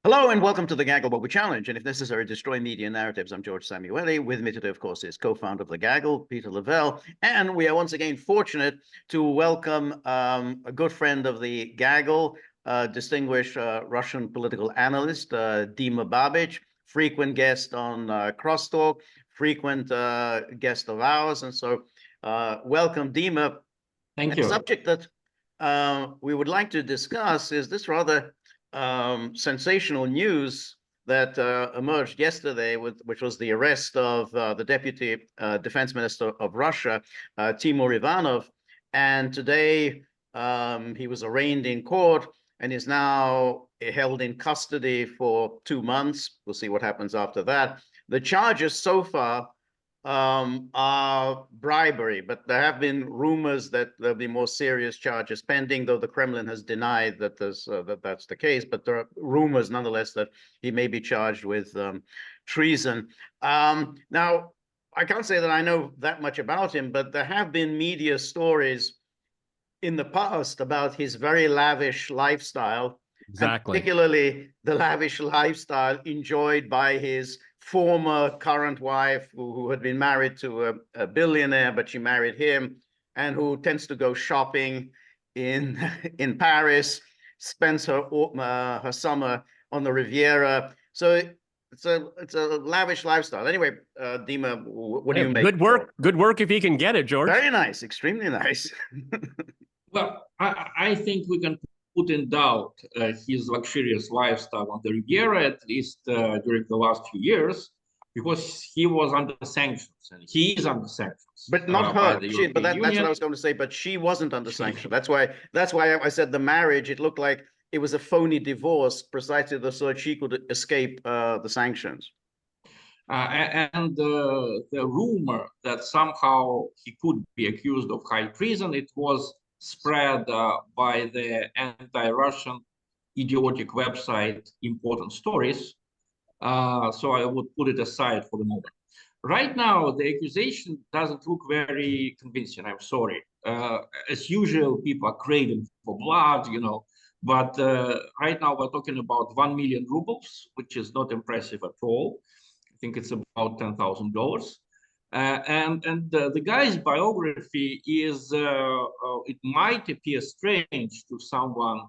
Hello and welcome to the Gaggle What We Challenge, and if necessary, destroy media narratives. I'm George Szamuely. With me today, of course, is co-founder of the Gaggle, Peter Lavelle, and we are once again fortunate to welcome a good friend of the Gaggle, distinguished Russian political analyst, Dmitry Babich, frequent guest on Crosstalk, frequent guest of ours, and so welcome, Dima. Thank you. The subject that we would like to discuss is this rather sensational news that emerged yesterday, which was the arrest of the Deputy Defense Minister of Russia, Timur Ivanov. And today he was arraigned in court and is now held in custody for 2 months. We'll see what happens after that. The charges so far are bribery, but there have been rumors that there'll be more serious charges pending, though the Kremlin has denied that that's the case. But there are rumors nonetheless that he may be charged with treason. Now, I can't say that I know that much about him, but there have been media stories in the past about his very lavish lifestyle. Exactly. Particularly the lavish lifestyle enjoyed by his former current wife, who had been married to a billionaire, but she married him, and who tends to go shopping in Paris, spends her summer on the Riviera. So it's a lavish lifestyle. Anyway, Dima, what do you make? Good work if he can get it, George. Very nice, extremely nice. Well, I think we can put in doubt his luxurious lifestyle on the Riviera, at least during the last few years, because he was under sanctions, and he is under sanctions. But not her. But that's what I was going to say. But she wasn't under sanctions. That's why I said the marriage. It looked like it was a phony divorce, precisely so that she could escape the sanctions. And the rumor that somehow he could be accused of high treason, it was spread by the anti-Russian idiotic website Important Stories. So I would put it aside for the moment. Right now, the accusation doesn't look very convincing. I'm sorry. As usual, people are craving for blood, but right now we're talking about 1 million rubles, which is not impressive at all. I think it's about $10,000. And the guy's biography is, it might appear strange to someone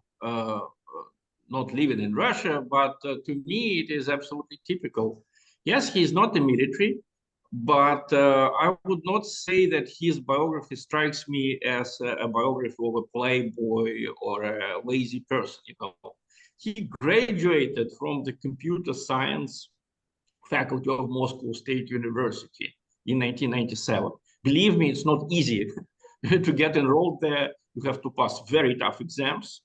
not living in Russia, but to me, it is absolutely typical. Yes, he's not the military, but I would not say that his biography strikes me as a biography of a playboy or a lazy person. He graduated from the computer science faculty of Moscow State University in 1997. Believe me, it's not easy to get enrolled there. You have to pass very tough exams,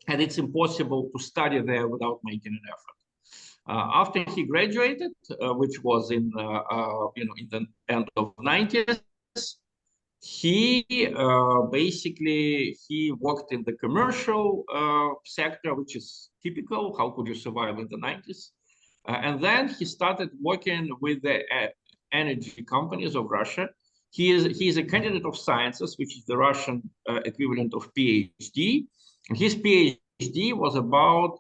and it's impossible to study there without making an effort. After he graduated, which was in the end of 90s, he basically worked in the commercial sector, which is typical. How could you survive in the 90s? And then he started working with the energy companies of Russia. He is a candidate of sciences, which is the Russian equivalent of PhD. And his PhD was about,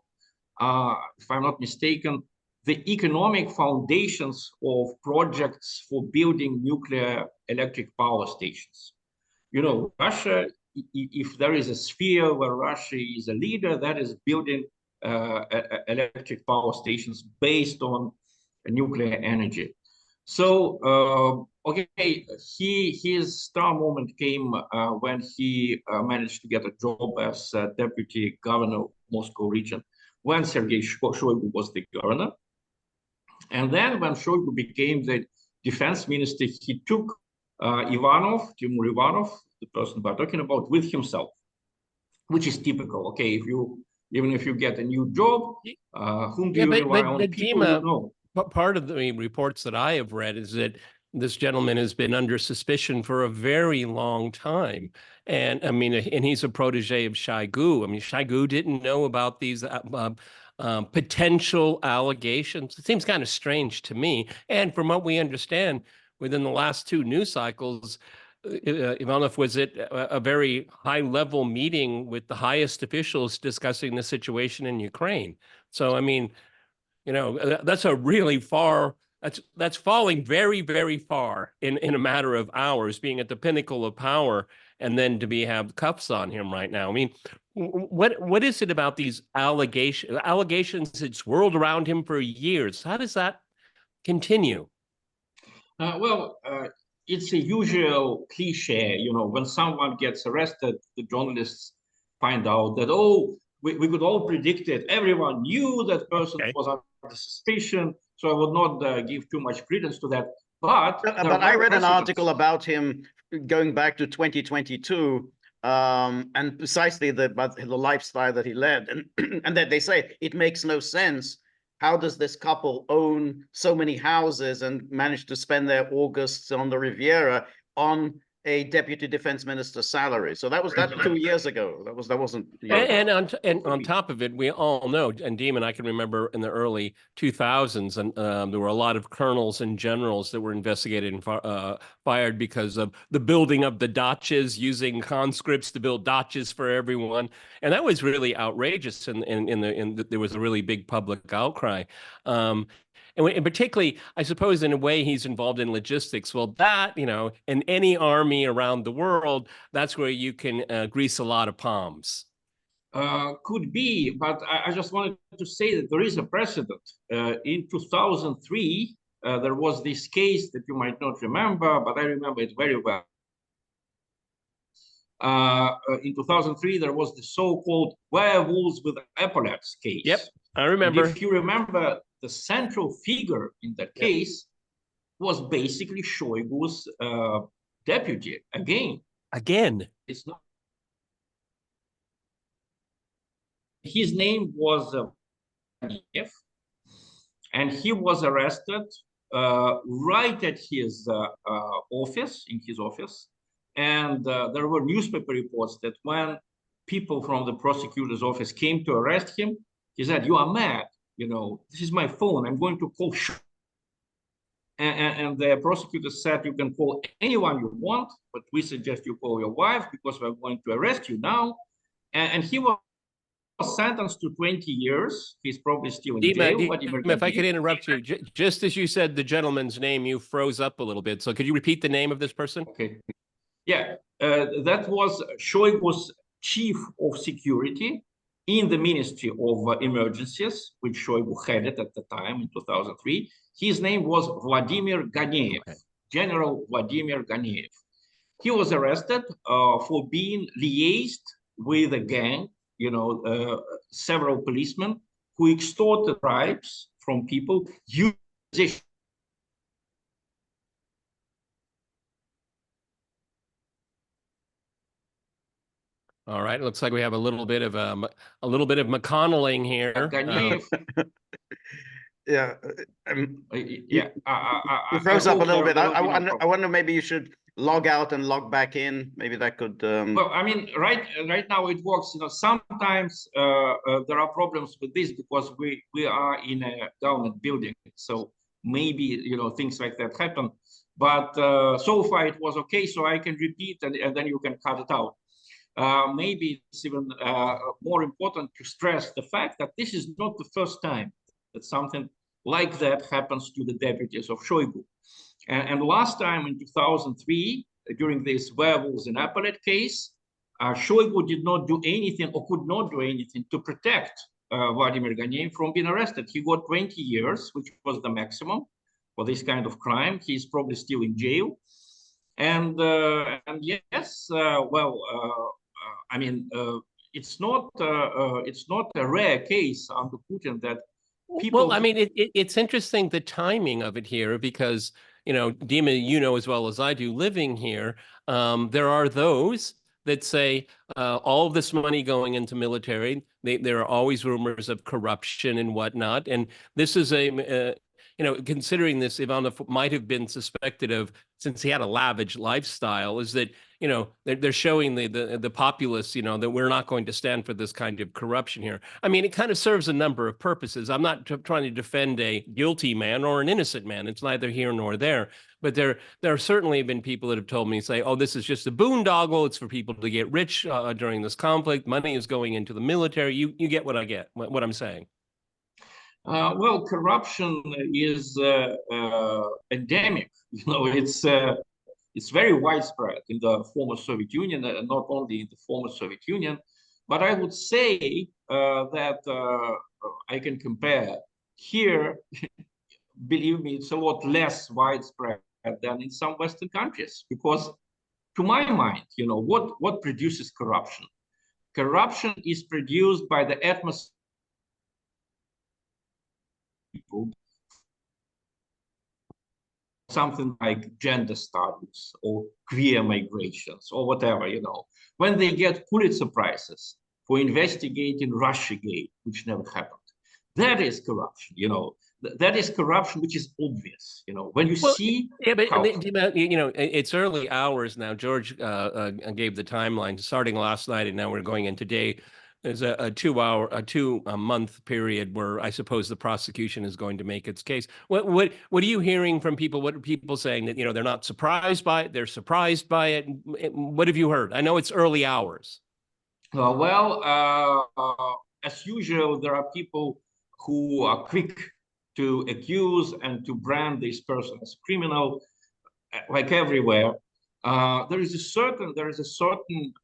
if I'm not mistaken, the economic foundations of projects for building nuclear electric power stations. Russia, if there is a sphere where Russia is a leader, that is building electric power stations based on nuclear energy. So, okay, his star moment came when he managed to get a job as deputy governor of Moscow region, when Sergei Shoigu was the governor. And then when Shoigu became the defense minister, he took Timur Ivanov, the person we're talking about, with himself, which is typical. Okay, even if you get a new job, whom do you rely on? People you know. Part of the reports that I have read is that this gentleman has been under suspicion for a very long time. And I mean, and he's a protege of Shoigu. I mean, Shoigu didn't know about these potential allegations. It seems kind of strange to me. And from what we understand, within the last 2 news cycles, Ivanov was at a very high-level meeting with the highest officials discussing the situation in Ukraine. So, I mean, that's a really far. That's falling very, very far in a matter of hours, being at the pinnacle of power, and then to have cuffs on him right now. I mean, what is it about these allegations? It's swirled around him for years. How does that continue? It's a usual cliche, when someone gets arrested, the journalists find out that, oh, we could all predict it. Everyone knew that person was under suspicion, so I would not give too much credence to that. But I read an article about him going back to 2022, and precisely the lifestyle that he led, and that they say it makes no sense. How does this couple own so many houses and manage to spend their Augusts on the Riviera on a deputy defense minister's salary? So that was 2 years ago. That wasn't. And on top of it, we all know, and Demon, I can remember in the early 2000s, and there were a lot of colonels and generals that were investigated and fired because of the building of the dachas, using conscripts to build dachas for everyone, and that was really outrageous. And there was a really big public outcry. And particularly, I suppose, in a way, he's involved in logistics. Well, that, in any army around the world, that's where you can grease a lot of palms. Could be, but I just wanted to say that there is a precedent. In 2003, there was this case that you might not remember, but I remember it very well. In 2003, there was the so-called werewolves with epaulets case. Yep, I remember. And if you remember, the central figure in that case was basically Shoigu's deputy again. It's not. His name was Ganev, and he was arrested right at his office, and there were newspaper reports that when people from the prosecutor's office came to arrest him, he said, "You are mad. This is my phone. I'm going to call." And the prosecutor said, "You can call anyone you want, but we suggest you call your wife because we're going to arrest you now." And he was sentenced to 20 years. He's probably still in jail. If I could interrupt you, just as you said the gentleman's name, you froze up a little bit. So could you repeat the name of this person? Okay. Yeah, that was Shoigu's chief of security in the Ministry of Emergencies, which Shoigu headed at the time in 2003. His name was Vladimir Ganev, General Vladimir Ganev. He was arrested for being liaised with a gang, several policemen who extorted bribes from people. All right, looks like we have a little bit of McConnelling here. You froze up a little bit. I wonder maybe you should log out and log back in. Maybe that could. Well, I mean, right now it works. Sometimes there are problems with this because we are in a government building, so maybe things like that happen. But so far it was okay, so I can repeat and then you can cut it out. Maybe it's even more important to stress the fact that this is not the first time that something like that happens to the deputies of Shoigu. And last time in 2003, during this werewolves in epaulette case, Shoigu did not do anything or could not do anything to protect Vladimir Ganev from being arrested. He got 20 years, which was the maximum for this kind of crime. He's probably still in jail. And yes, I mean, it's not a rare case under Putin that people. Well, I mean, it's interesting the timing of it here because Dima, as well as I do, living here, there are those that say all of this money going into military. There are always rumors of corruption and whatnot, and this is considering this, Ivanov might have been suspected of, since he had a lavish lifestyle, is that, they're showing the populace, that we're not going to stand for this kind of corruption here. I mean, it kind of serves a number of purposes. I'm not trying to defend a guilty man or an innocent man. It's neither here nor there. But there certainly have been people that have told me, say, oh, this is just a boondoggle. It's for people to get rich during this conflict. Money is going into the military. You get what I get, what I'm saying. Well, corruption is endemic. It's very widespread in the former Soviet Union, and not only in the former Soviet Union. But I would say that I can compare here. Believe me, it's a lot less widespread than in some Western countries, because to my mind, what produces corruption? Corruption is produced by the atmosphere something like gender studies or queer migrations or whatever, when they get Pulitzer Prizes for investigating Russiagate, which never happened. That is corruption, that is corruption, which is obvious, when you see. Yeah, but it's early hours now. George gave the timeline starting last night, and now we're going in today. There's a 2-month period where I suppose the prosecution is going to make its case. What are you hearing from people? What are people saying, that they're not surprised by it? They're surprised by it. What have you heard? I know it's early hours. As usual, there are people who are quick to accuse and to brand this person as criminal, like everywhere. There is a certain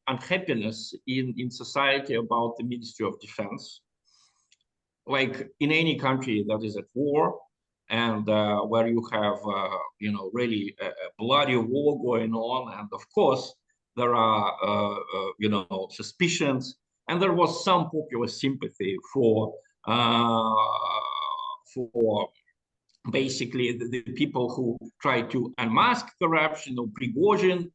unhappiness in society about the Ministry of Defense, like in any country that is at war, and where you have really a bloody war going on, and of course there are suspicions, and there was some popular sympathy for basically the people who tried to unmask corruption, or Prigozhin,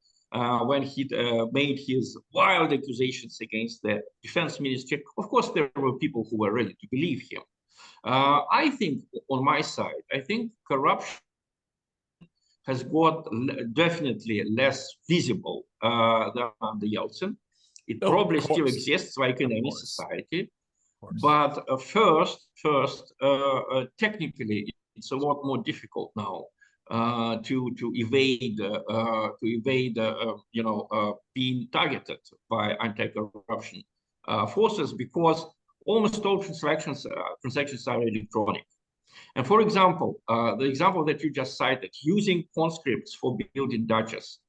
when he made his wild accusations against the defense ministry. Of course, there were people who were ready to believe him. I think, on my side, I think corruption has got definitely less visible than under Yeltsin. It probably still exists, like in any society. But first, technically, it's a lot more difficult now to evade being targeted by anti-corruption forces, because almost all transactions are electronic. And for example, the example that you just cited, using conscripts for building dachas.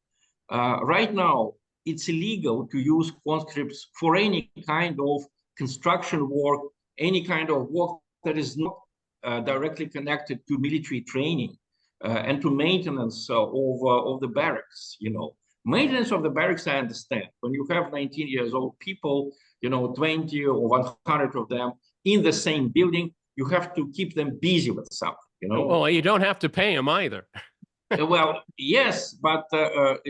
Right now, it's illegal to use conscripts for any kind of construction work, any kind of work that is not directly connected to military training and to maintenance of the barracks. Maintenance of the barracks, I understand. When you have 19 years old people, 20 or 100 of them in the same building, you have to keep them busy with something. Well, you don't have to pay them either. Well, yes, but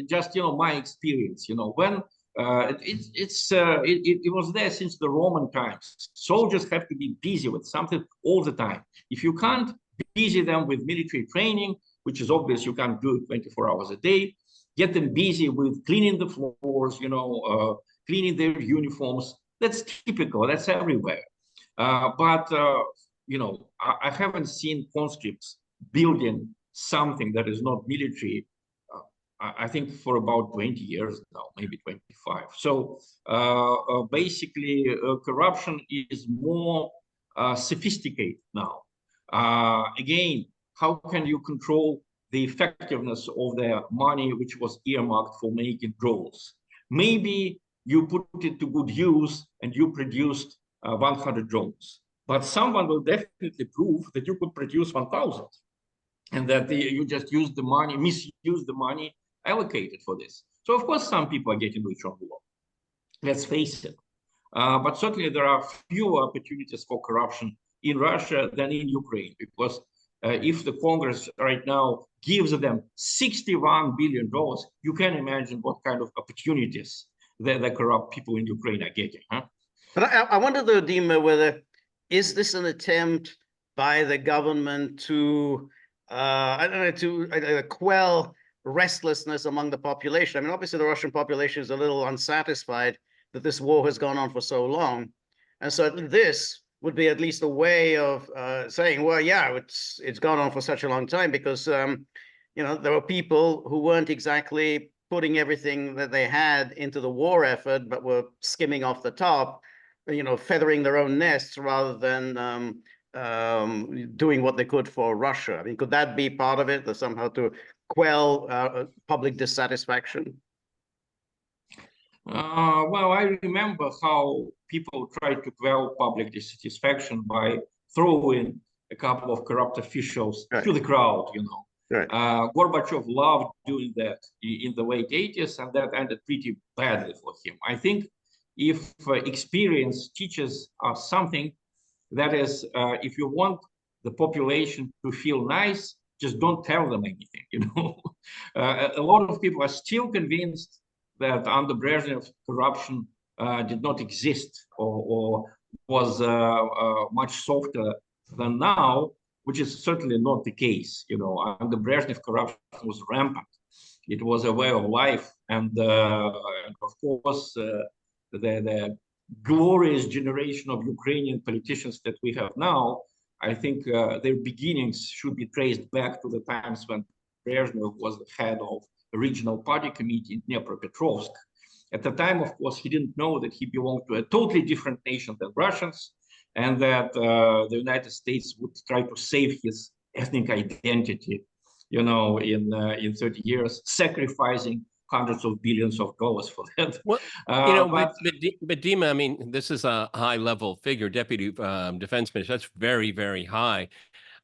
just my experience. When it was there since the Roman times. Soldiers have to be busy with something all the time. If you can't busy them with military training, which is obvious, you can't do it 24 hours a day, get them busy with cleaning the floors, cleaning their uniforms. That's typical. That's everywhere. But I haven't seen conscripts building something that is not military, I think, for about 20 years now, maybe 25. So basically, corruption is more sophisticated now. Again, how can you control the effectiveness of the money which was earmarked for making drones? Maybe you put it to good use and you produced 100 drones, but someone will definitely prove that you could produce 1,000. And that you just use the money, misuse the money allocated for this. So of course, some people are getting rich on war. Let's face it. But certainly there are fewer opportunities for corruption in Russia than in Ukraine, because if the Congress right now gives them $61 billion, you can imagine what kind of opportunities the corrupt people in Ukraine are getting. Huh? But I wonder though, Dima, whether is this an attempt by the government to, I don't know, to quell restlessness among the population. I mean, obviously, the Russian population is a little unsatisfied that this war has gone on for so long. And so this would be at least a way of saying, well, yeah, it's gone on for such a long time because, you know, there were people who weren't exactly putting everything that they had into the war effort, but were skimming off the top, you know, feathering their own nests rather than doing what they could for Russia. I mean, could that be part of it, somehow to quell public dissatisfaction? Well, I remember how people tried to quell public dissatisfaction by throwing a couple of corrupt officials to the crowd, you know. Right. Gorbachev loved doing that in the late 80s, and that ended pretty badly for him. I think if experience teaches us something, that is, if you want the population to feel nice, just don't tell them anything, you know. A lot of people are still convinced that under Brezhnev, corruption did not exist or was much softer than now, which is certainly not the case. You know, under Brezhnev, corruption was rampant. It was a way of life, and of course, the glorious generation of Ukrainian politicians that we have now, I think their beginnings should be traced back to the times when Brezhnev was the head of the regional party committee in Dnipropetrovsk. At the time, of course, he didn't know that he belonged to a totally different nation than Russians, and that the United States would try to save his ethnic identity, you know, in 30 years, sacrificing hundreds of billions of dollars for that. Well, you know, but Dima, I mean, this is a high-level figure, Deputy Defense Minister. That's very, very high.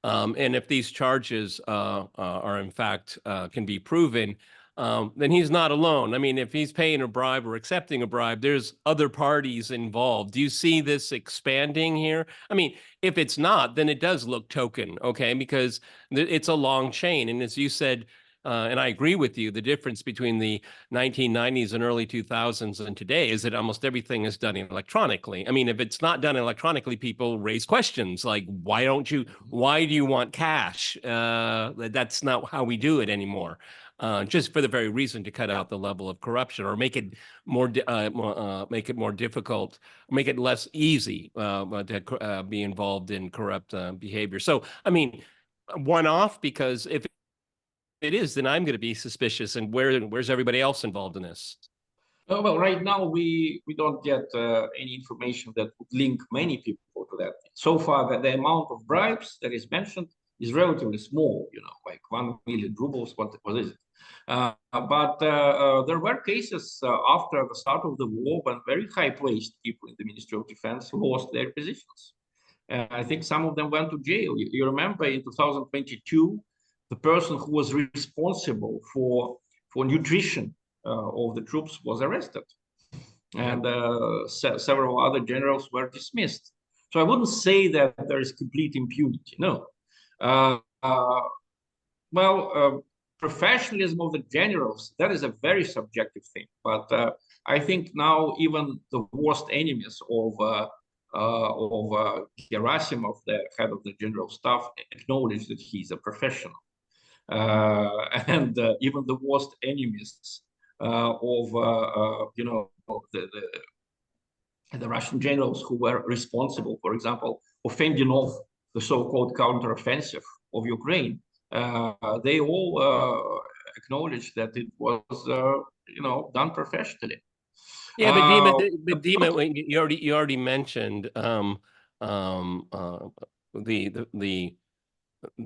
And if these charges are in fact can be proven, then he's not alone. I mean, if he's paying a bribe or accepting a bribe, there's other parties involved. Do you see this expanding here? I mean, if it's not, then it does look token, okay? Because it's a long chain. And as you said, and I agree with you, the difference between the 1990s and early 2000s and today is that almost everything is done electronically. I mean, if it's not done electronically, people raise questions like, why do you want cash? That's not how we do it anymore. Just for the very reason to cut out the level of corruption or make it more difficult, make it less easy to be involved in corrupt behavior. So, I mean, one-off, because if it is, then I'm going to be suspicious. And where's everybody else involved in this? Well, right now we don't get any information that would link many people to that. So far, the amount of bribes that is mentioned is relatively small, you know, like 1 million rubles. What is it? But there were cases after the start of the war when very high-placed people in the Ministry of Defense lost their positions. I think some of them went to jail. You remember in 2022, the person who was responsible for nutrition of the troops was arrested, and several other generals were dismissed. So I wouldn't say that there is complete impunity. No. Professionalism of the generals, that is a very subjective thing. But I think now even the worst enemies of Gerasimov, the head of the general staff, acknowledge that he's a professional. And even the worst enemies of you know, the Russian generals who were responsible, for example, of fending off the so-called counteroffensive of Ukraine, they all acknowledge that it was you know, done professionally. Yeah, but Dima, you already mentioned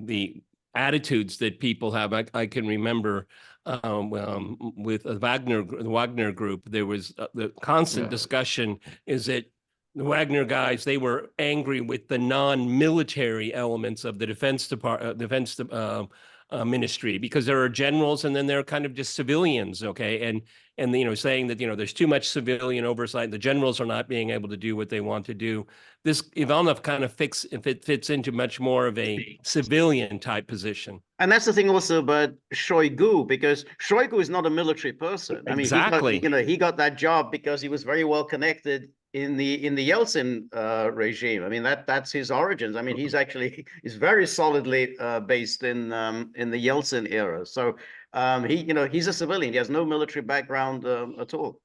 the attitudes that people have. I can remember with the Wagner group, there was the constant discussion is that the Wagner guys, they were angry with the non-military elements of the defense ministry, because there are generals and then there are kind of just civilians, okay, and you know, saying that, you know, there's too much civilian oversight, the generals are not being able to do what they want to do. This Ivanov kind of fits into much more of a civilian type position. And that's the thing also about Shoigu, because Shoigu is not a military person. I mean, exactly. He got that job because he was very well connected in the Yeltsin regime. I mean, that's his origins. I mean, he's very solidly based in the Yeltsin era. So he's a civilian. He has no military background at all.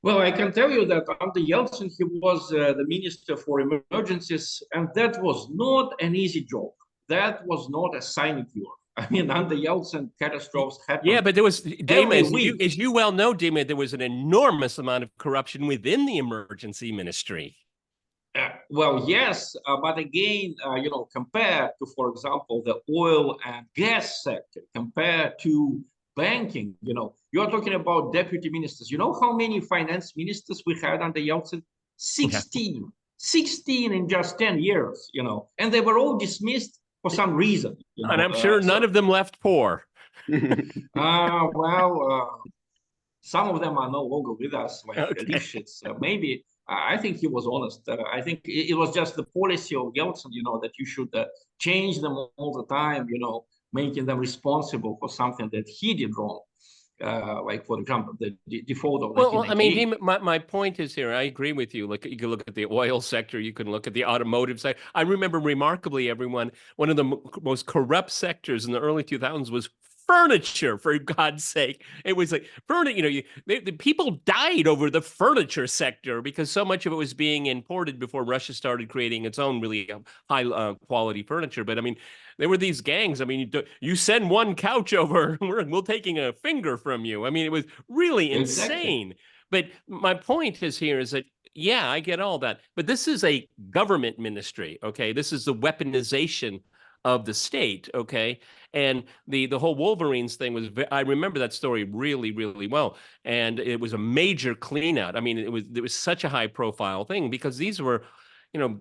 Well, I can tell you that under Yeltsin, he was the Minister for Emergencies, and that was not an easy job. That was not a sinecure. I mean, under Yeltsin, catastrophes happened. Yeah, but there was, Dima, as you well know, Dima, there was an enormous amount of corruption within the emergency ministry. Well, yes, but again, compared to, for example, the oil and gas sector, compared to banking, you're talking about deputy ministers. You know how many finance ministers we had under Yeltsin? 16. Yeah. 16 in just 10 years, and they were all dismissed for some reason. And I'm sure none of them left poor. Some of them are no longer with us, like Lifshitz. Maybe, I think he was honest. I think it was just the policy of Yeltsin, that you should change them all the time, making them responsible for something that he did wrong. Like, for example, the default of 1998. Well, I mean, my point is here, I agree with you. Like, you can look at the oil sector, you can look at the automotive sector. I remember remarkably, everyone, one of the most corrupt sectors in the early 2000s was furniture, for God's sake. It was like furniture, the people died over the furniture sector because so much of it was being imported before Russia started creating its own really high quality furniture. But I mean, there were these gangs. I mean, you send one couch over, we're taking a finger from you. I mean, it was really insane. Exactly. But my point is that, yeah, I get all that. But this is a government ministry, okay? This is the weaponization of the state, okay? And the whole Wolverines thing was, I remember that story really, really well. And it was a major clean out. I mean, it was such a high profile thing because these were,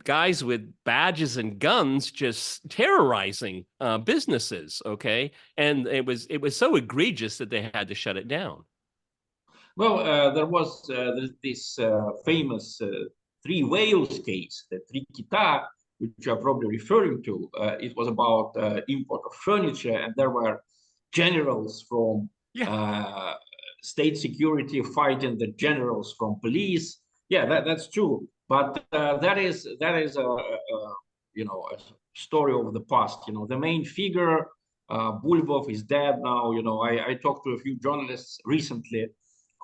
guys with badges and guns just terrorizing businesses, okay? And it was so egregious that they had to shut it down. Well, there was this famous Three Whales case, the Three Kita, which you're probably referring to. It was about import of furniture, and there were generals from state security fighting the generals from police. Yeah, that's true. But that is a story of the past. The main figure, Bulbov, is dead now. I talked to a few journalists recently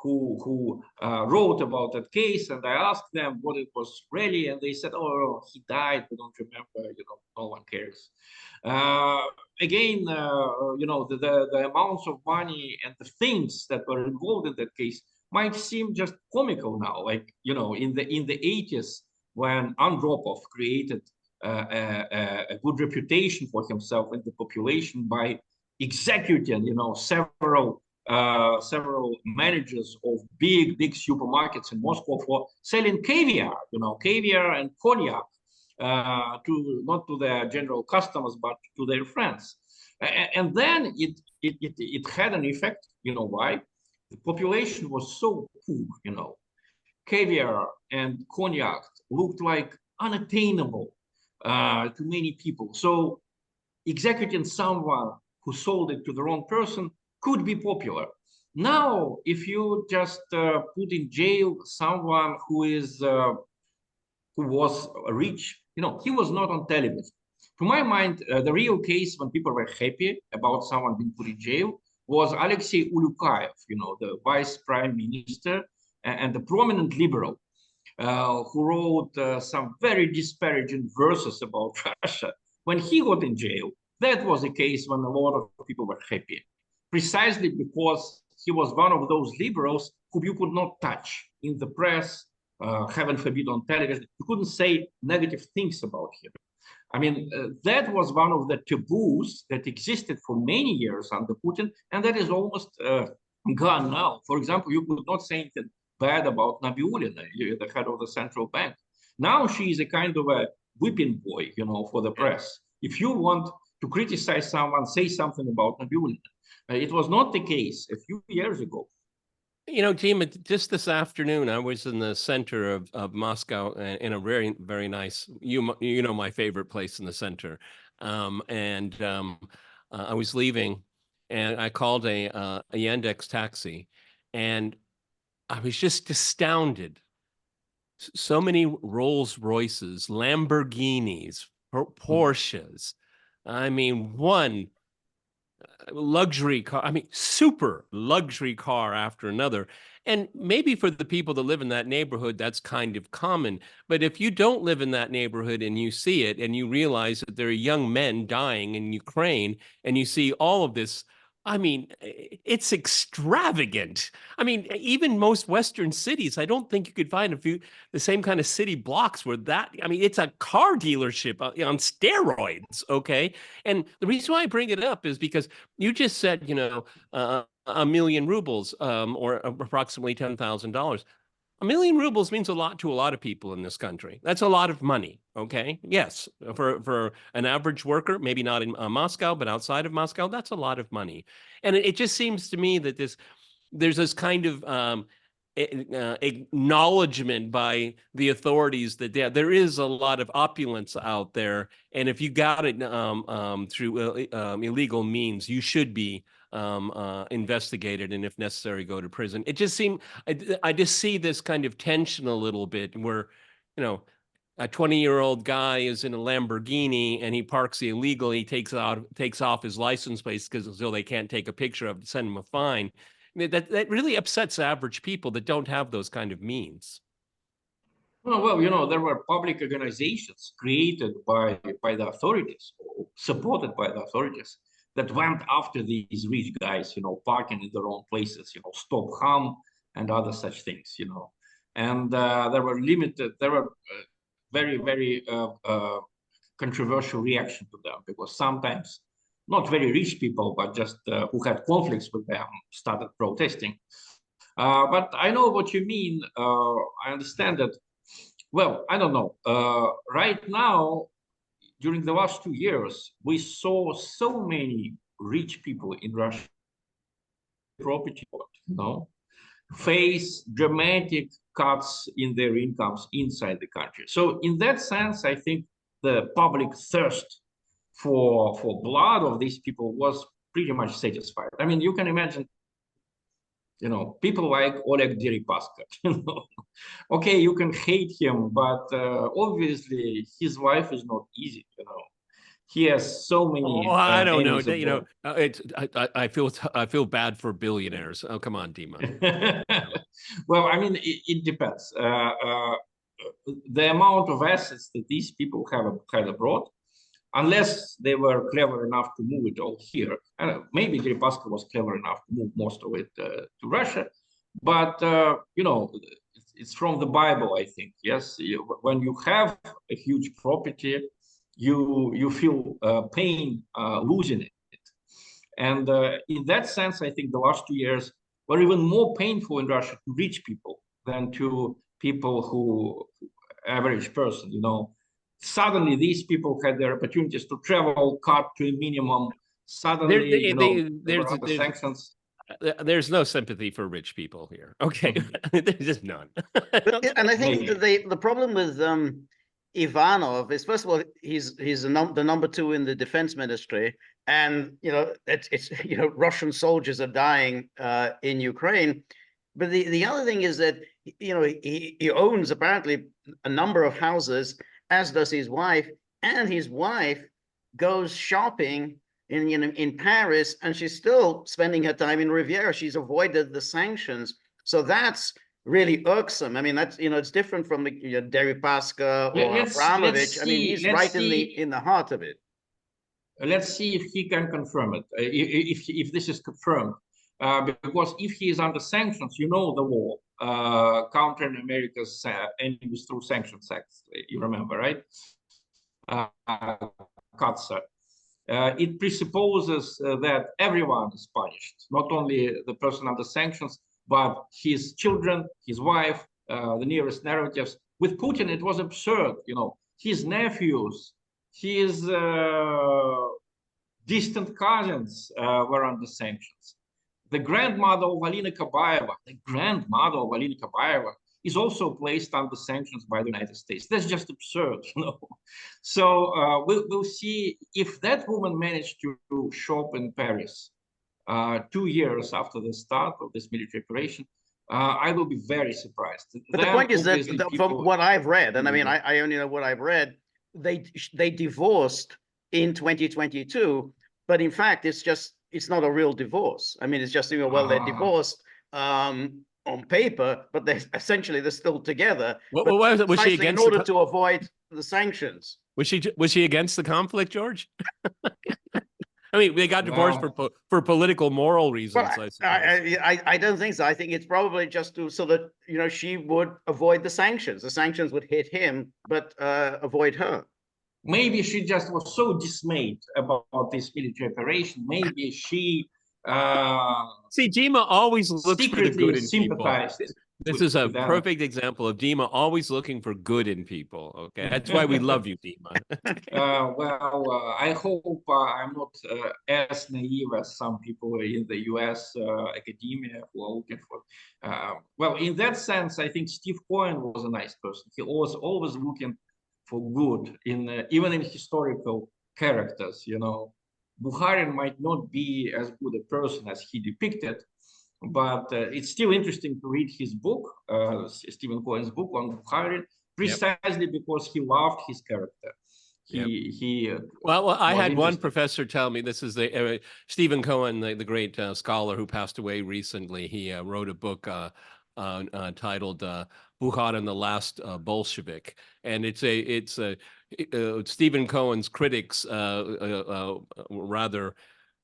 who wrote about that case, and I asked them what it was really, and they said, "Oh, he died. We don't remember. No one cares." Again, the amounts of money and the things that were involved in that case might seem just comical now. Like, in the 80s, when Andropov created a good reputation for himself in the population by executing, several managers of big supermarkets in Moscow for selling caviar, caviar and cognac, not to their general customers, but to their friends. And then it had an effect. Why? The population was so poor, caviar and cognac looked like unattainable to many people. So executing someone who sold it to the wrong person could be popular. Now, if you just put in jail someone who was rich, he was not on television. To my mind, the real case when people were happy about someone being put in jail was Alexei Ulyukayev, the vice prime minister and the prominent liberal who wrote some very disparaging verses about Russia. When he got in jail, that was a case when a lot of people were happy, precisely because he was one of those liberals who you could not touch in the press, heaven forbid on television. You couldn't say negative things about him. I mean, that was one of the taboos that existed for many years under Putin, and that is almost gone now. For example, you could not say anything bad about Nabiullina, the head of the central bank. Now she is a kind of a whipping boy, for the press. If you want to criticize someone, say something about Nabiullina. It was not the case a few years ago. Dima, just this afternoon, I was in the center of Moscow in a very, very nice, my favorite place in the center. I was leaving and I called a Yandex taxi, and I was just astounded so many Rolls Royces, Lamborghinis, Porsches. I mean, one luxury car, I mean, super luxury car after another. And maybe for the people that live in that neighborhood, that's kind of common. But if you don't live in that neighborhood and you see it and you realize that there are young men dying in Ukraine and you see all of this, I mean, it's extravagant. I mean, even most Western cities, I don't think you could find the same kind of city blocks where that, I mean, it's a car dealership on steroids, okay? And the reason why I bring it up is because you just said, you know, 1,000,000 rubles, or approximately $10,000. 1,000,000 rubles means a lot to a lot of people in this country. That's a lot of money. Okay. Yes. For an average worker, maybe not in Moscow, but outside of Moscow, that's a lot of money. And it just seems to me that there's this kind of acknowledgement by the authorities that there is a lot of opulence out there. And if you got it through illegal means, you should be investigated, and if necessary, go to prison. It just seemed, I just see this kind of tension a little bit where, you know, a 20-year-old guy is in a Lamborghini and he parks illegally, takes off his license plate because so they can't take a picture of it, send him a fine. That really upsets average people that don't have those kind of means. Well, you know, there were public organizations created by the authorities, or supported by the authorities, that went after these rich guys, you know, parking in the wrong places, you know, Stop Harm and other such things, you know. And there were very, very controversial reaction to them, because sometimes not very rich people, but just who had conflicts with them started protesting. But I know what you mean. I understand that. Well, I don't know. Right now, during the last 2 years, we saw so many rich people in Russia, property, you know, face dramatic cuts in their incomes inside the country. So in that sense, I think the public thirst for blood of these people was pretty much satisfied. I mean, you can imagine, you know, people like Oleg Deripaska, you know, okay, you can hate him, but obviously his life is not easy, you know. He has so many. Oh, I don't know. You know, I feel bad for billionaires. Oh, come on, Dima. Well, I mean, it depends. The amount of assets that these people have had abroad, unless they were clever enough to move it all here. Maybe Deripaska was clever enough to move most of it to Russia, but you know, it's from the Bible, I think. Yes, when you have a huge property, you feel pain losing it. And in that sense, I think the last 2 years were even more painful in Russia to rich people than to people who, average person, you know. Suddenly, these people had their opportunities to travel cut to a minimum. Suddenly, they were under sanctions. There's no sympathy for rich people here. Okay, there's just none. And I think the problem with Ivanov is, first of all, he's the number 2 in the defense ministry, and you know it's you know, Russian soldiers are dying in Ukraine. But the other thing is that, you know, he owns apparently a number of houses, as does his wife, and his wife goes shopping in Paris, and she's still spending her time in Riviera. She's avoided the sanctions, so that's really irksome. I mean, that's, you know, it's different from the, you know, Deripaska or Abramovich. I mean, he's right in the heart of it. Let's see if he can confirm it. If this is confirmed, because if he is under sanctions, you know, the law countering America's enemies through sanctions acts. You remember, right? CATSA. It presupposes that everyone is punished, not only the person under sanctions, but his children, his wife, the nearest relatives. With Putin, it was absurd. You know, his nephews, his distant cousins were under sanctions. The grandmother of Alina Kabaeva, is also placed under sanctions by the United States. That's just absurd, you know. So we'll see if that woman managed to shop in Paris 2 years after the start of this military operation. I will be very surprised. But the Then, point is that obviously, from people- what I've read, and I mean, Mhm. I only know what I've read, they divorced in 2022, but in fact, it's not a real divorce. I mean, it's just, well, they're divorced on paper, but they're still together. What But was she precisely in against order to avoid the sanctions. Was she against the conflict, George? I mean, they got divorced Well, for political, moral Well, reasons, I suppose. I don't think so. I think it's probably just so that she would avoid the sanctions. The sanctions would hit him, but avoid her. maybe she just was so dismayed about this military operation. Maybe she See, Dima always looks for the secretly good in people. sympathized. This is a with them. perfect example of Dima always looking for good in people. Okay, that's why we love you, Dima. I hope I'm not as naive as some people in the U.S. Academia who are looking for. Well, in that sense, I think Steve Cohen was a nice person. He was always looking for good in even in historical characters. Bukharin might not be as good a person as he depicted, but it's still interesting to read his book, Stephen Cohen's book on Bukharin, precisely because he loved his character. Well, I had one professor tell me, this is the Stephen Cohen, the great scholar who passed away recently. He wrote a book titled Bukharin, the Last Bolshevik, and it's Stephen Cohen's critics rather,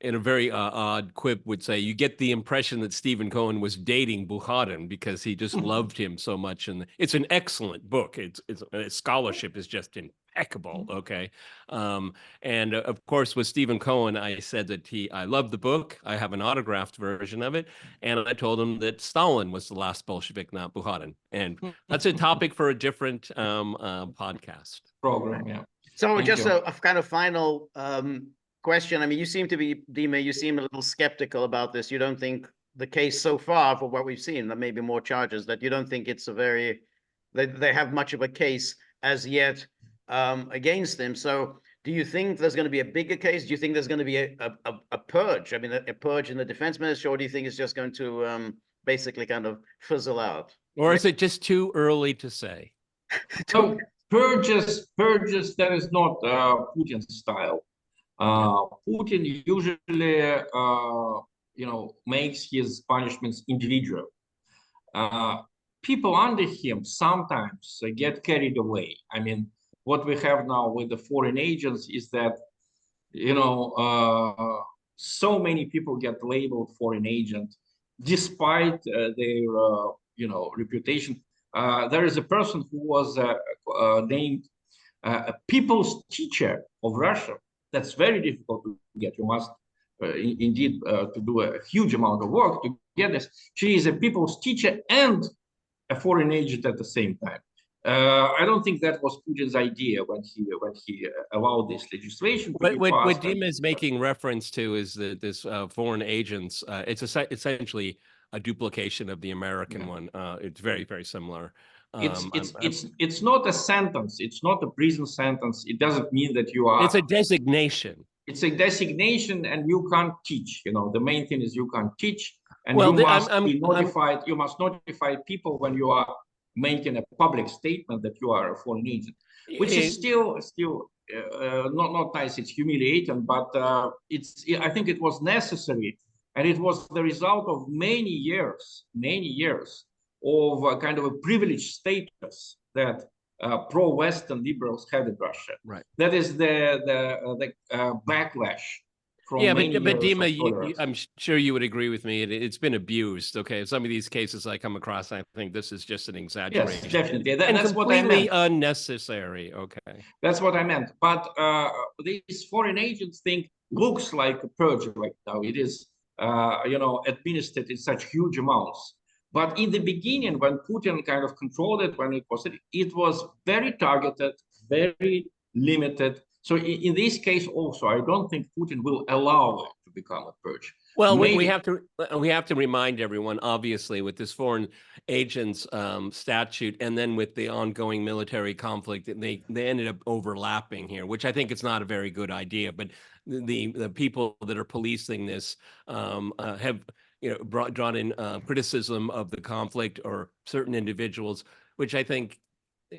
in a very odd quip, would say you get the impression that Stephen Cohen was dating Bukharin because he just loved him so much. And it's an excellent book. Its scholarship is just impeccable. Okay, and of course with Stephen Cohen, I said that I loved the book. I have an autographed version of it, and I told him that Stalin was the last Bolshevik, not Bukharin. And that's a topic for a different podcast program. Yeah. So just a kind of final question. I mean, you seem to be, Dima, you seem a little skeptical about this. You don't think the case so far, for what we've seen, there may be more charges, that you don't think it's they have much of a case as yet against him. So do you think there's going to be a bigger case? Do you think there's going to be a purge? I mean, a purge in the defense ministry, or do you think it's just going to basically kind of fizzle out? Or is it just too early to say? So purges, that is not Putin's style. Putin usually, makes his punishments individual. People under him sometimes get carried away. I mean, what we have now with the foreign agents is that, so many people get labeled foreign agent, despite their, reputation. There is a person who was named a people's teacher of Russia. That's very difficult to get. You must indeed to do a huge amount of work to get this. She is a people's teacher and a foreign agent at the same time. I don't think that was Putin's idea when he allowed this legislation. But what Dima is making reference to is that this foreign agents, it's essentially a duplication of the American one. It's very, very similar. It's not a sentence. It's not a prison sentence. It doesn't mean that you are. It's a designation. It's a designation, and you can't teach. The main thing is you can't teach, and well, you must be notified. You must notify people when you are making a public statement that you are a foreign agent, which is still not nice. It's humiliating, but I think it was necessary, and it was the result of many years of a kind of a privileged status that pro-Western liberals had in Russia. Right. That is the backlash from many years but Dima, of tolerance. I'm sure you would agree with me. It's been abused. Okay, some of these cases I come across, I think this is just an exaggeration. Yes, definitely. And that's completely what I meant. unnecessary. Okay. That's what I meant. But these foreign agents think looks like a purge right now. It is, administered in such huge amounts. But in the beginning, when Putin kind of controlled it, when it was very targeted, very limited. So in this case, also, I don't think Putin will allow it to become a purge. Well, we have to remind everyone, obviously, with this foreign agents statute, and then with the ongoing military conflict, they ended up overlapping here, which I think it's not a very good idea. But the people that are policing this drawn in criticism of the conflict or certain individuals, which I think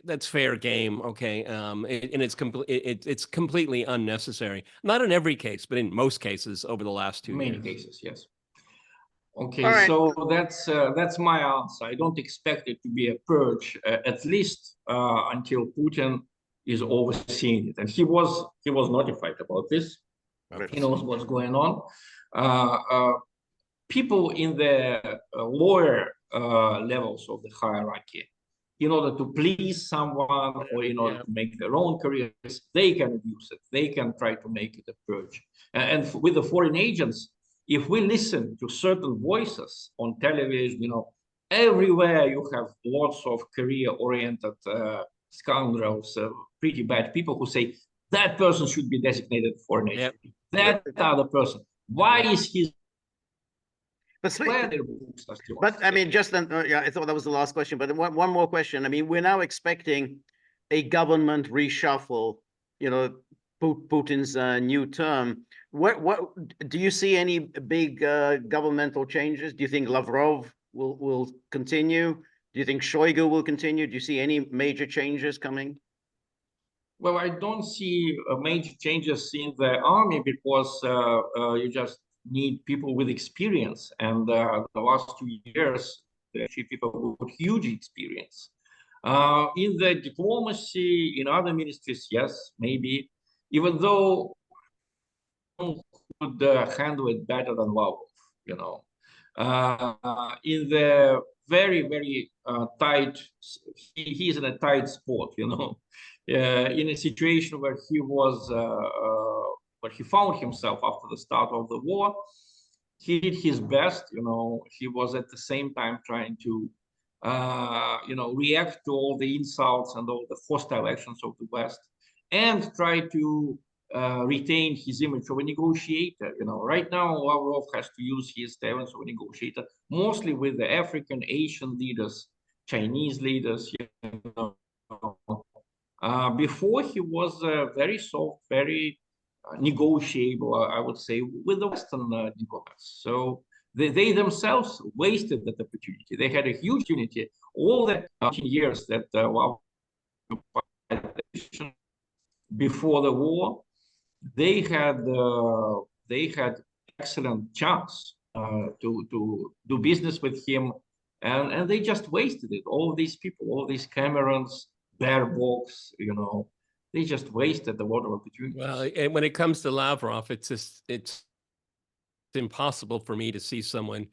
that's fair game. Okay. And it's completely unnecessary. Not in every case, but in most cases over the last 2 years. Many cases, yes. Okay, All right. so that's my answer. I don't expect it to be a purge, at least until Putin is overseeing it, and he was notified about this. He knows what's going on. People in the lower levels of the hierarchy, in order to please someone or in order to make their own careers, they can abuse it. They can try to make it a purge. And with the foreign agents, if we listen to certain voices on television, everywhere you have lots of career-oriented scoundrels, pretty bad people who say that person should be designated foreign agent. That other person, why is he? But I mean, just yeah, I thought that was the last question. But one more question. I mean, we're now expecting a government reshuffle. Putin's new term. What do you see any big governmental changes? Do you think Lavrov will continue? Do you think Shoigu will continue? Do you see any major changes coming? Well, I don't see major changes in the army because you just need people with experience. And the last 2 years, the people with huge experience. In the diplomacy, in other ministries, yes, maybe, even though would handle it better than Lavrov, in the very, very tight, he's in a tight spot, in a situation where he was, where he found himself after the start of the war. He did his best, he was at the same time trying to, react to all the insults and all the hostile actions of the West and try to retain his image of a negotiator. Right now, Lavrov has to use his talents of a negotiator, mostly with the African, Asian leaders, Chinese leaders. Before he was very soft, very negotiable, I would say, with the Western diplomats. So they themselves wasted that opportunity. They had a huge opportunity. All the years that before the war, they had excellent chance to do business with him, and they just wasted it. All these people, all these Camerons, Baerbocks, they just wasted a lot of opportunities. Well, and when it comes to Lavrov, it's impossible for me to see someone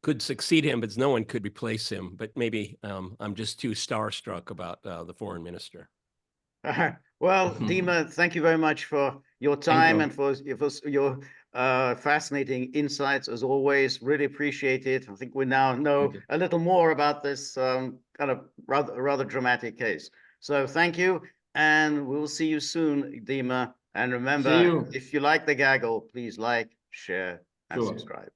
could succeed him, but no one could replace him. But maybe I'm just too starstruck about the foreign minister. Well, Dima, thank you very much for your time and for your fascinating insights, as always. Really appreciate it. I think we now know a little more about this kind of rather dramatic case. So thank you, and we'll see you soon, Dima. And remember, if you like the gaggle, please like, share, and subscribe.